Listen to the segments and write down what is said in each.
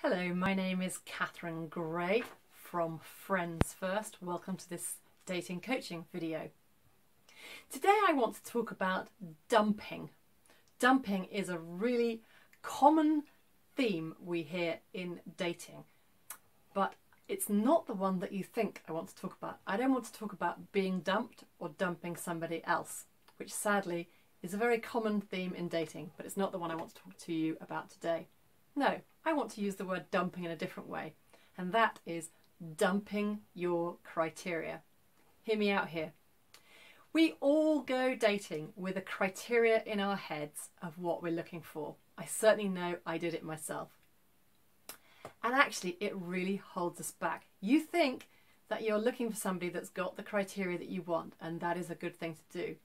Hello, my name is Katharine Gray from Friends First. Welcome to this dating coaching video. Today I want to talk about dumping. Dumping is a really common theme we hear in dating, but it's not the one that you think I want to talk about. I don't want to talk about being dumped or dumping somebody else, which sadly is a very common theme in dating, but it's not the one I want to talk to you about today. No, I want to use the word dumping in a different way, and that is dumping your criteria. Hear me out here. We all go dating with a criteria in our heads of what we're looking for. I certainly know I did it myself. And actually, it really holds us back. You think that you're looking for somebody that's got the criteria that you want, and that is a good thing to do.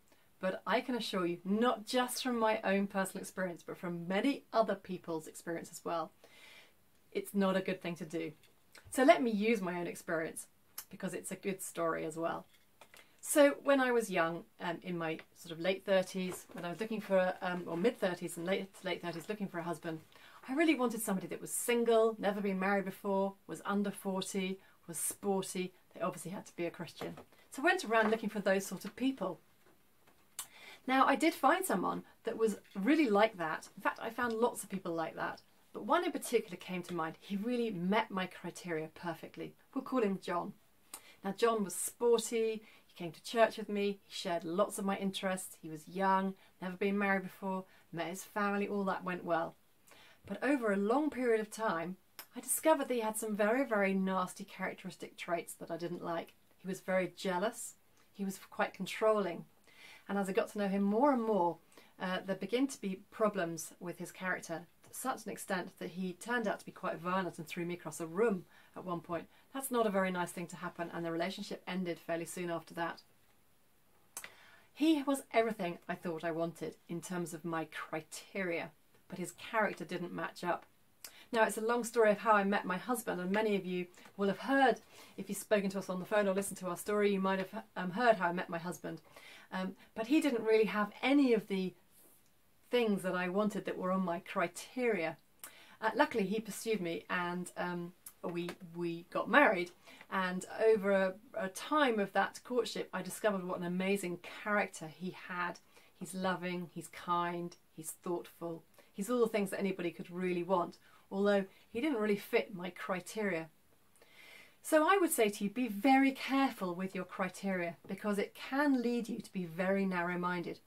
But I can assure you, not just from my own personal experience, but from many other people's experience as well, it's not a good thing to do. So let me use my own experience because it's a good story as well. So when I was young, in my sort of late 30s, when I was looking for, or mid 30s and late 30s, looking for a husband, I really wanted somebody that was single, never been married before, was under 40, was sporty. They obviously had to be a Christian. So I went around looking for those sort of people. Now, I did find someone that was really like that. In fact, I found lots of people like that. But one in particular came to mind. He really met my criteria perfectly. We'll call him John. Now, John was sporty. He came to church with me. He shared lots of my interests. He was young, never been married before, met his family. All that went well. But over a long period of time, I discovered that he had some very, very nasty characteristic traits that I didn't like. He was very jealous. He was quite controlling. And as I got to know him more and more, there began to be problems with his character to such an extent that he turned out to be quite violent and threw me across a room at one point. That's not a very nice thing to happen, and the relationship ended fairly soon after that. He was everything I thought I wanted in terms of my criteria, but his character didn't match up. Now, it's a long story of how I met my husband, and many of you will have heard, if you've spoken to us on the phone or listened to our story, you might have heard how I met my husband. But he didn't really have any of the things that I wanted that were on my criteria. Luckily, he pursued me, and we got married. And over a time of that courtship, I discovered what an amazing character he had. He's loving, he's kind, he's thoughtful. He's all the things that anybody could really want, although he didn't really fit my criteria. So I would say to you, be very careful with your criteria because it can lead you to be very narrow-minded.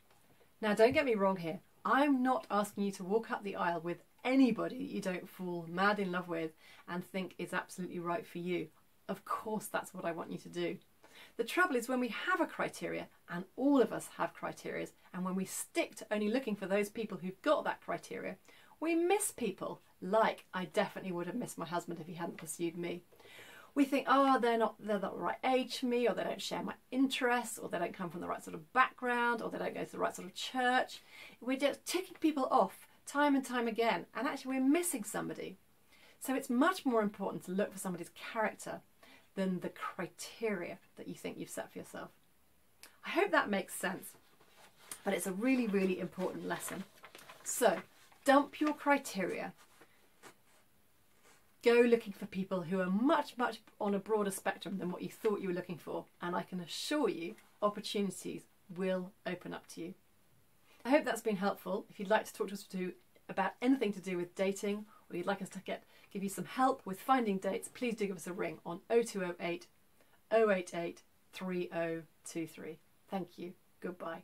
Now, don't get me wrong here. I'm not asking you to walk up the aisle with anybody that you don't fall mad in love with and think is absolutely right for you. Of course, that's what I want you to do. The trouble is when we have a criteria, and all of us have criteria, and when we stick to only looking for those people who've got that criteria, we miss people like I definitely would have missed my husband if he hadn't pursued me. We think, oh, they're not the right age for me, or they don't share my interests, or they don't come from the right sort of background, or they don't go to the right sort of church. We're just ticking people off time and time again, and actually we're missing somebody. So it's much more important to look for somebody's character than the criteria that you think you've set for yourself. I hope that makes sense, but it's a really, really important lesson. So dump your criteria. Go looking for people who are much, much on a broader spectrum than what you thought you were looking for. And I can assure you, opportunities will open up to you. I hope that's been helpful. If you'd like to talk to us about anything to do with dating, or you'd like us to give you some help with finding dates, please do give us a ring on 0208 088 3023. Thank you. Goodbye.